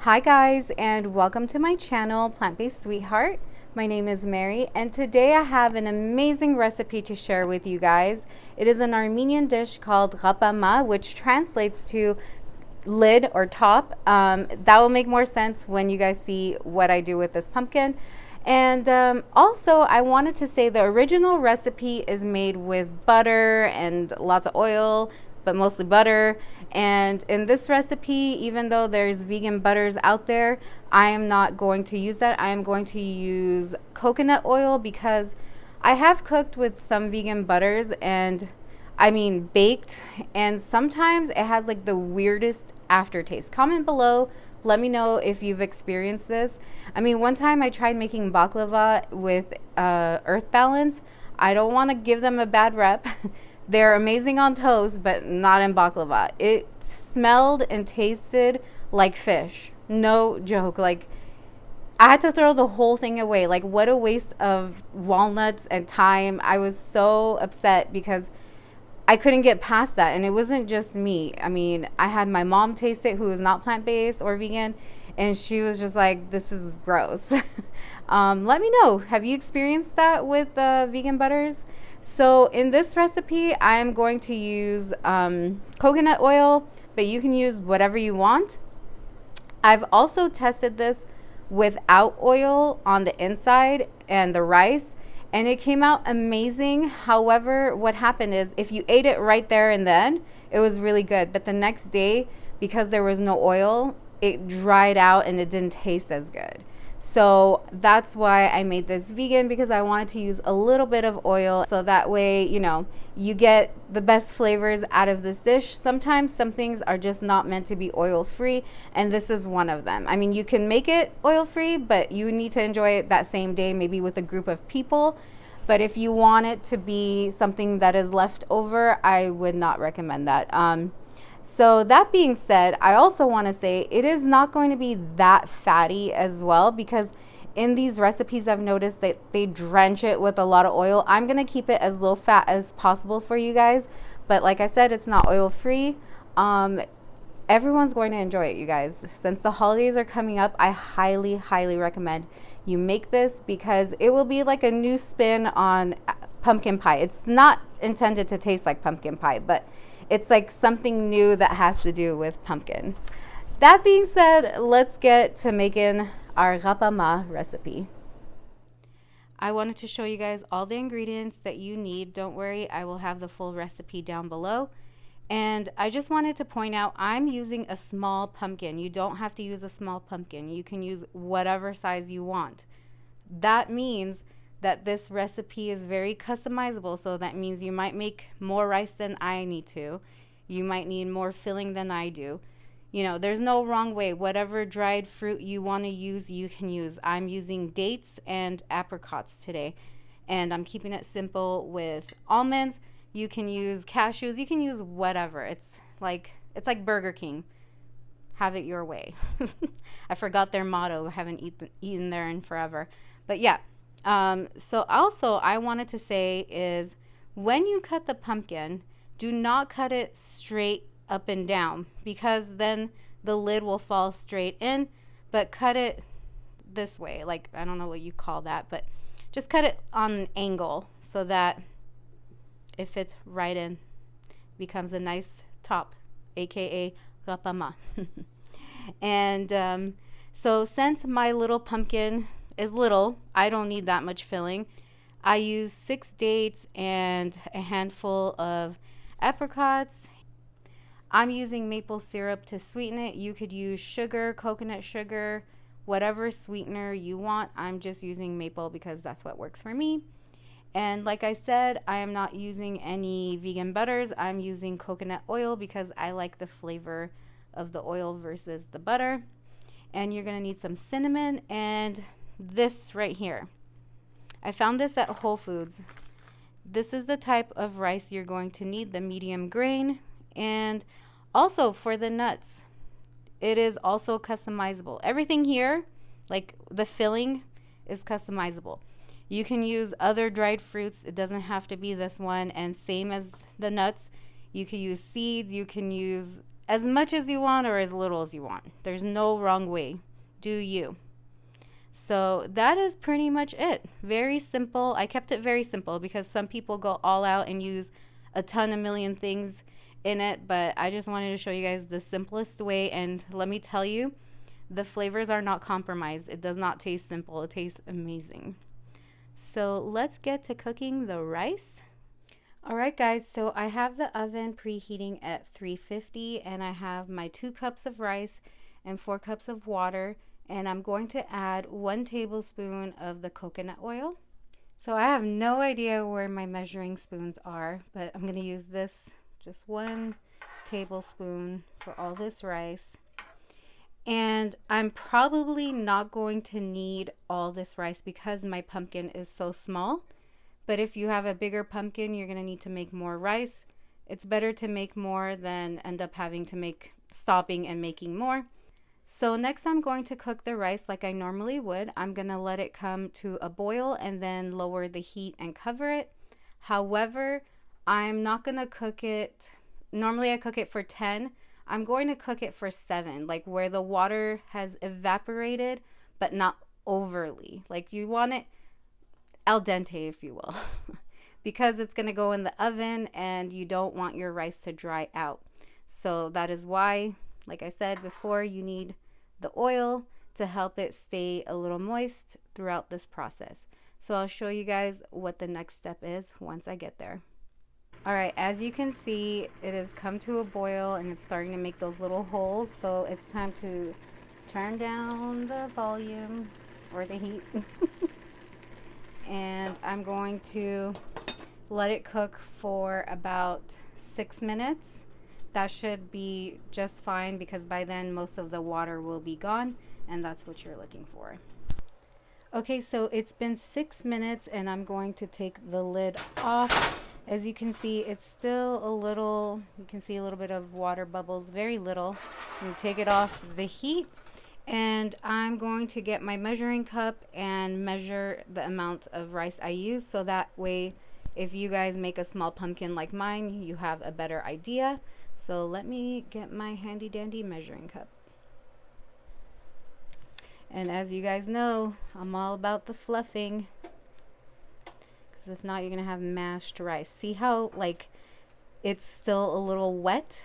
Hi guys, and welcome to my channel, Plant-Based Sweetheart. My name is Mary, and today I have an amazing recipe to share with you guys. It is an Armenian dish called rapama, which translates to lid or top. That will make more sense when you guys see what I do with this pumpkin. And also, I wanted to say the original recipe is made with butter and lots of oil, but mostly butter. And in this recipe, even though there's vegan butters out there, I am not going to use that. I am going to use coconut oil because I have cooked with some vegan butters and baked, and sometimes it has like the weirdest aftertaste. Comment below, let me know if you've experienced this. One time I tried making baklava with Earth Balance. I don't want to give them a bad rep. They're amazing on toast, but not in baklava. It smelled and tasted like fish. No joke. Like, I had to throw the whole thing away. Like, what a waste of walnuts and time. I was so upset because I couldn't get past that. And it wasn't just me. I had my mom taste it, who is not plant-based or vegan, and she was just like, this is gross. Let me know. Have you experienced that with vegan butters? So in this recipe, I am going to use coconut oil, but you can use whatever you want. I've also tested this without oil on the inside and the rice, and it came out amazing. However, what happened is if you ate it right there and then, it was really good. But the next day, because there was no oil, it dried out and it didn't taste as good. So that's why I made this vegan, because I wanted to use a little bit of oil so that way, you get the best flavors out of this dish. Sometimes some things are just not meant to be oil free, and this is one of them. You can make it oil free, but you need to enjoy it that same day, maybe with a group of people. But if you want it to be something that is left over, I would not recommend that. So that being said, I also want to say it is not going to be that fatty as well, because in these recipes I've noticed that they drench it with a lot of oil. I'm going to keep it as low fat as possible for you guys, but like I said, it's not oil free. Everyone's going to enjoy it, you guys. Since the holidays are coming up, I highly recommend you make this, because it will be like a new spin on pumpkin pie. It's not intended to taste like pumpkin pie, but it's like something new that has to do with pumpkin. That being said, let's get to making our rapama recipe. I wanted to show you guys all the ingredients that you need. Don't worry, I will have the full recipe down below. And I just wanted to point out, I'm using a small pumpkin. You don't have to use a small pumpkin. You can use whatever size you want. That means that this recipe is very customizable. So that means you might make more rice than I need to. You might need more filling than I do. There's no wrong way. Whatever dried fruit you want to use, you can use. I'm using dates and apricots today. And I'm keeping it simple with almonds. You can use cashews. You can use whatever. It's like Burger King. Have it your way. I forgot their motto. I haven't eaten there in forever. But yeah. So also I wanted to say is, when you cut the pumpkin, do not cut it straight up and down, because then the lid will fall straight in, but cut it this way. Like, I don't know what you call that, but just cut it on an angle so that it fits right in, becomes a nice top, aka rapama. And so since my little pumpkin is little, I don't need that much filling. I use 6 dates and a handful of apricots. I'm using maple syrup to sweeten it. You could use sugar, coconut sugar, whatever sweetener you want. I'm just using maple because that's what works for me. And like I said, I am not using any vegan butters. I'm using coconut oil because I like the flavor of the oil versus the butter. And you're going to need some cinnamon and this right here. I found this at Whole Foods. This is the type of rice you're going to need, the medium grain. And also for the nuts, it is also customizable. Everything here, like the filling, is customizable. You can use other dried fruits. It doesn't have to be this one. And same as the nuts, you can use seeds. You can use as much as you want or as little as you want. There's no wrong way. Do you? So that is pretty much it. Very simple. I kept it very simple because some people go all out and use a ton of million things in it, but I just wanted to show you guys the simplest way. And let me tell you, the flavors are not compromised. It does not taste simple. It tastes amazing. So let's get to cooking the rice. All right, guys, so I have the oven preheating at 350 and I have my 2 cups of rice and 4 cups of water, and I'm going to add 1 tablespoon of the coconut oil. So I have no idea where my measuring spoons are, but I'm going to use this, just 1 tablespoon for all this rice. And I'm probably not going to need all this rice because my pumpkin is so small. But if you have a bigger pumpkin, you're going to need to make more rice. It's better to make more than end up having to stopping and making more. So next I'm going to cook the rice like I normally would. I'm going to let it come to a boil and then lower the heat and cover it. However, I'm not going to cook it. Normally I cook it for 10. I'm going to cook it for 7, like where the water has evaporated, but not overly. Like you want it al dente, if you will, because it's going to go in the oven and you don't want your rice to dry out. So that is why, like I said before, you need the oil to help it stay a little moist throughout this process. So I'll show you guys what the next step is once I get there. All right, as you can see, it has come to a boil and it's starting to make those little holes. So it's time to turn down the volume or the heat. And I'm going to let it cook for about 6 minutes. That should be just fine because by then most of the water will be gone, and that's what you're looking for. Okay, so it's been 6 minutes and I'm going to take the lid off. As you can see, it's still a little, you can see a little bit of water bubbles, very little. You take it off the heat. And I'm going to get my measuring cup and measure the amount of rice I use, so that way if you guys make a small pumpkin like mine, you have a better idea. So let me get my handy dandy measuring cup. And as you guys know, I'm all about the fluffing, because if not, you're gonna have mashed rice. See how like it's still a little wet?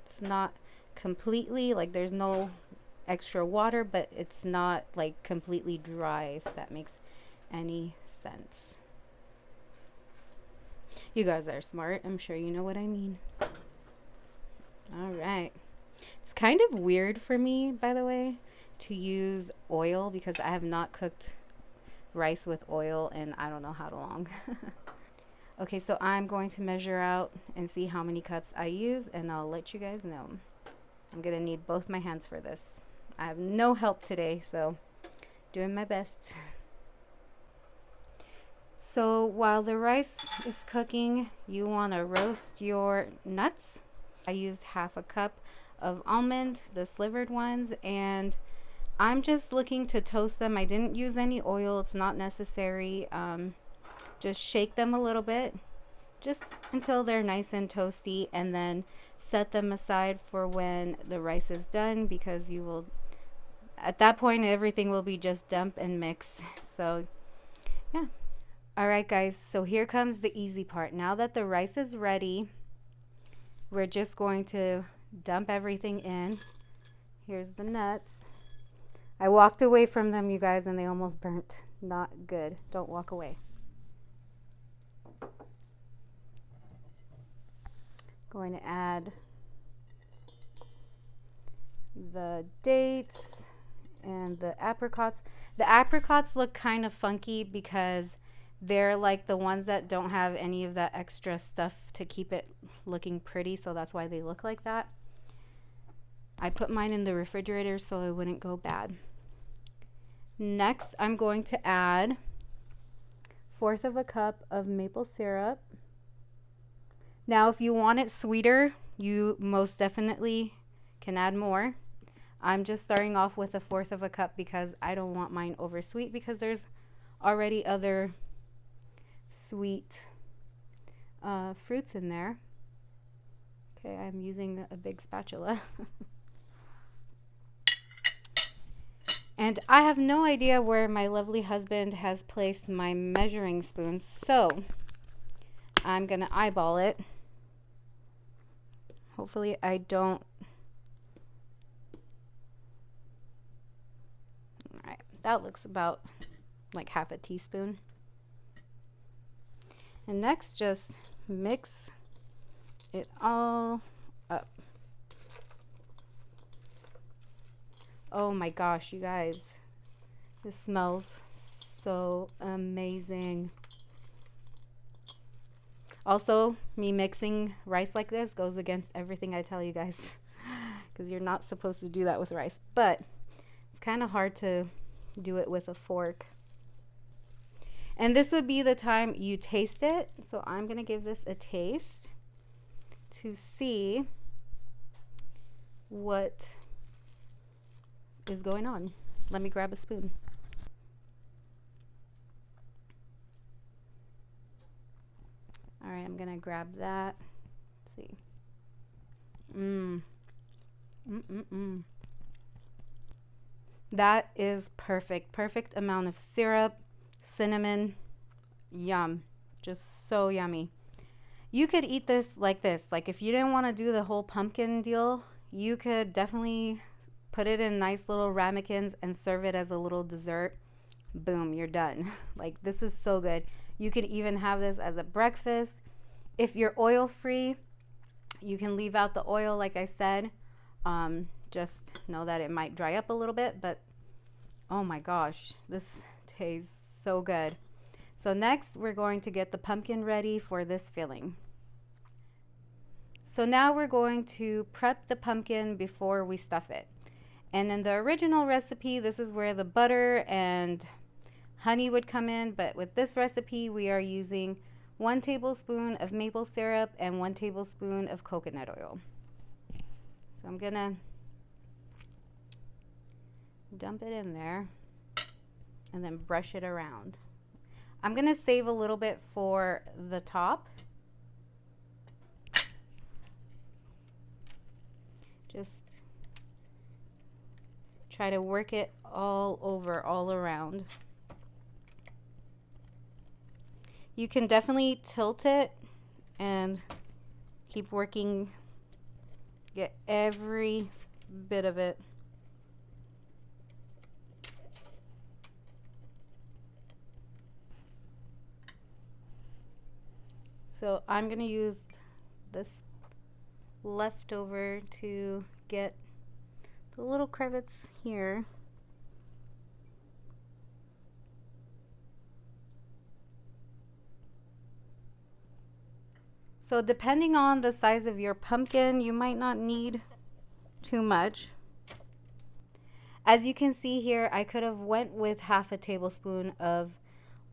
It's not completely, like there's no extra water, but it's not like completely dry, if that makes any sense. You guys are smart. I'm sure you know what I mean. All right. It's kind of weird for me, by the way, to use oil because I have not cooked rice with oil in I don't know how long. Okay, so I'm going to measure out and see how many cups I use, and I'll let you guys know. I'm gonna need both my hands for this. I have no help today, so doing my best. So while the rice is cooking, you want to roast your nuts. I used half a cup of almond, the slivered ones, and I'm just looking to toast them. I didn't use any oil. It's not necessary. Just shake them a little bit, just until they're nice and toasty, and then set them aside for when the rice is done, because you will, at that point, everything will be just dump and mix. So yeah. All right, guys, so here comes the easy part. Now that the rice is ready, we're just going to dump everything in. Here's the nuts. I walked away from them, you guys, and they almost burnt. Not good. Don't walk away. Going to add the dates and the apricots. The apricots look kind of funky because they're like the ones that don't have any of that extra stuff to keep it looking pretty, so that's why they look like that. I put mine in the refrigerator so it wouldn't go bad. Next, I'm going to add 1/4 of a cup of maple syrup. Now, if you want it sweeter, you most definitely can add more. I'm just starting off with 1/4 of a cup because I don't want mine over sweet, because there's already other sweet fruits in there. Okay, I'm using a big spatula. And I have no idea where my lovely husband has placed my measuring spoon, so I'm gonna eyeball it. Hopefully I don't. All right, that looks about like half a teaspoon. And next, just mix it all up. Oh my gosh, you guys, this smells so amazing. Also, me mixing rice like this goes against everything I tell you guys, because you're not supposed to do that with rice, but it's kind of hard to do it with a fork. And this would be the time you taste it. So I'm gonna give this a taste to see what is going on. Let me grab a spoon. All right, I'm gonna grab that. Let's see. That is perfect. Perfect amount of syrup, cinnamon, yum. Just so yummy. You could eat this like this. Like if you didn't want to do the whole pumpkin deal, you could definitely put it in nice little ramekins and serve it as a little dessert. Boom, you're done. Like this is so good. You could even have this as a breakfast. If you're oil free, you can leave out the oil like I said. Just know that it might dry up a little bit, but oh my gosh, this tastes so good. So next we're going to get the pumpkin ready for this filling. So now we're going to prep the pumpkin before we stuff it. And in the original recipe, this is where the butter and honey would come in, but with this recipe we are using 1 tablespoon of maple syrup and 1 tablespoon of coconut oil. So I'm gonna dump it in there and then brush it around. I'm gonna save a little bit for the top. Just try to work it all over, all around. You can definitely tilt it and keep working, get every bit of it. So I'm going to use this leftover to get the little crevice here. So depending on the size of your pumpkin, you might not need too much. As you can see here, I could have went with half a tablespoon of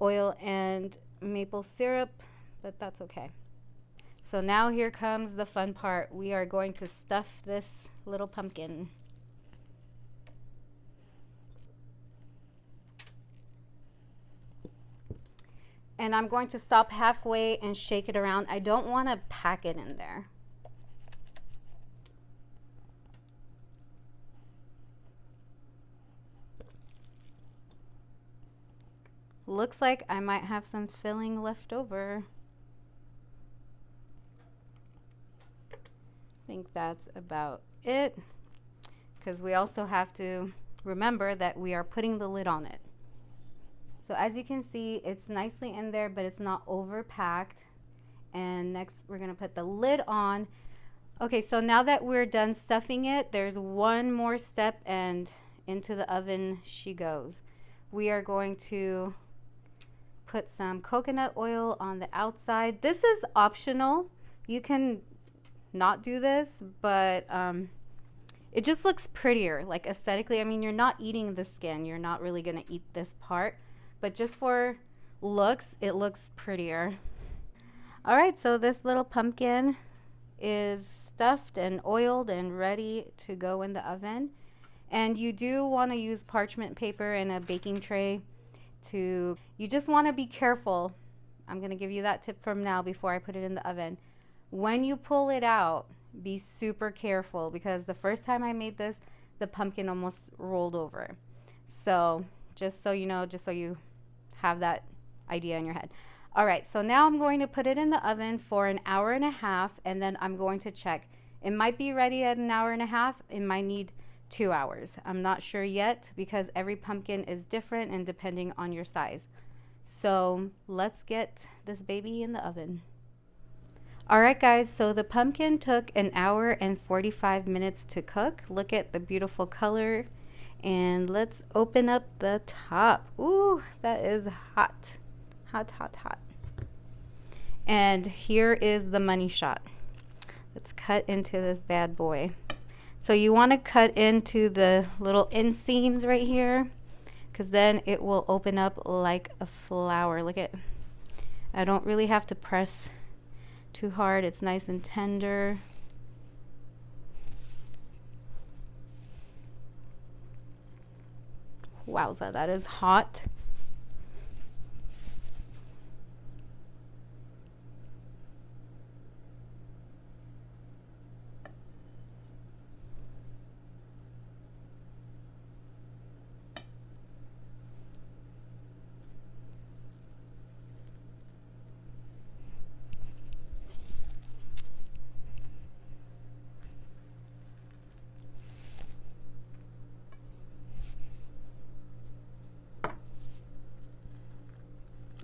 oil and maple syrup, but that's okay. So now here comes the fun part. We are going to stuff this little pumpkin. And I'm going to stop halfway and shake it around. I don't want to pack it in there. Looks like I might have some filling left over. I think that's about it, because we also have to remember that we are putting the lid on it. So as you can see, it's nicely in there, but it's not overpacked. And next we're gonna put the lid on. Okay, so now that we're done stuffing it, there's one more step and into the oven she goes. We are going to put some coconut oil on the outside. This is optional. You can not do this, but it just looks prettier, like aesthetically. I mean, you're not eating the skin. You're not really gonna eat this part, but just for looks, it looks prettier. All right, so this little pumpkin is stuffed and oiled and ready to go in the oven. And you do want to use parchment paper and a baking tray you just want to be careful. I'm going to give you that tip from now before I put it in the oven. When you pull it out, be super careful because the first time I made this, the pumpkin almost rolled over. So just so you know, just so you have that idea in your head. All right, so now I'm going to put it in the oven for an hour and a half, and then I'm going to check. It might be ready at an hour and a half. It might need 2 hours. I'm not sure yet because every pumpkin is different and depending on your size. So let's get this baby in the oven. All right, guys, so the pumpkin took an hour and 45 minutes to cook. Look at the beautiful color. And let's open up the top. Ooh, that is hot. Hot, hot, hot. And here is the money shot. Let's cut into this bad boy. So you want to cut into the little inseams right here, because then it will open up like a flower. Look at, I don't really have to press too hard. It's nice and tender. Wowza, that is hot.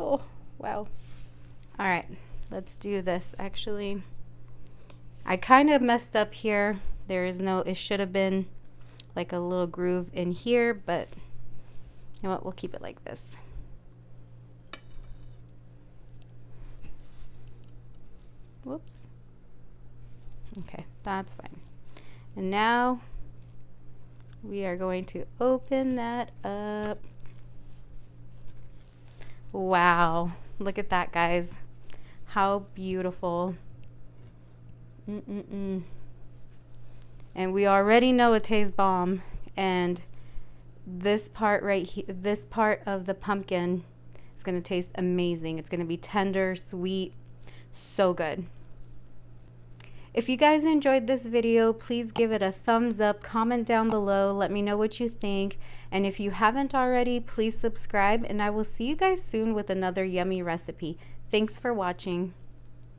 Oh, wow. All right, let's do this. Actually, I kind of messed up here. There is no, it should have been like a little groove in here, but you know what, we'll keep it like this. Whoops. Okay, that's fine. And now we are going to open that up. Wow, look at that, guys. How beautiful. And we already know it tastes bomb. And this part right here, this part of the pumpkin is going to taste amazing. It's going to be tender, sweet, so good. If you guys enjoyed this video, please give it a thumbs up, comment down below, let me know what you think. And if you haven't already, please subscribe, and I will see you guys soon with another yummy recipe. Thanks for watching.